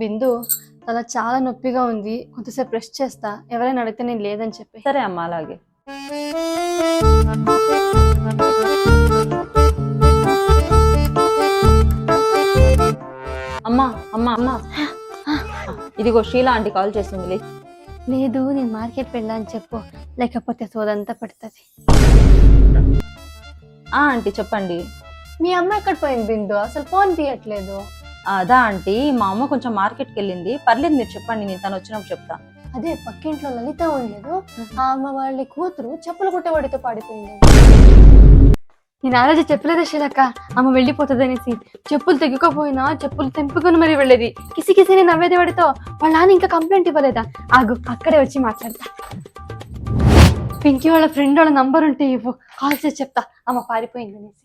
బిందు తల చాలా నొప్పిగా ఉంది, కొంతసేపు రెస్ట్ చేస్తా, ఎవరైనా అడిగితే నేను లేదని చెప్పి. సరే అమ్మా, అలాగే. అమ్మా అమ్మా అమ్మా, ఇదిగో షీలా ఆంటీ కాల్ చేసింది. లేదు, నేను మార్కెట్ వెళ్ళా అని చెప్పు, లేకపోతే సోదంతా పడుతుంది. ఆంటీ చెప్పండి. మీ అమ్మ ఎక్కడ పోయింది బిందు? అసలు ఫోన్ తీయట్లేదు. అదా ఆంటీ, మా అమ్మ కొంచెం మార్కెట్కి వెళ్ళింది. పర్లేదు, మీరు చెప్పండి, నేను తను వచ్చినప్పుడు చెప్తా. అదే పక్కింట్లో లలిత ఉండలేదు, ఆ అమ్మ వాళ్ళ కూతురు చెప్పులు కుట్టేవాడితో పాడిపోయింది. నేను ఆ రోజు చెప్పలేదా శీలక్క, అమ్మ వెళ్ళిపోతుంది అనేసి. చెప్పులు తెగిపోయినా చెప్పులు తెంపుకొని మరీ వెళ్ళేది. కిసికిసి నవ్వేది వాడితో. వాళ్ళ నాన్న ఇంకా కంప్లైంట్ ఇవ్వలేదా? ఆగు, అక్కడే వచ్చి మాట్లాడతా. పింకీ వాళ్ళ ఫ్రెండ్ వాళ్ళ నంబర్ ఉంటే ఇవ్వు, కాల్ చేసి చెప్తా అమ్మ పారిపోయింది అనేసి.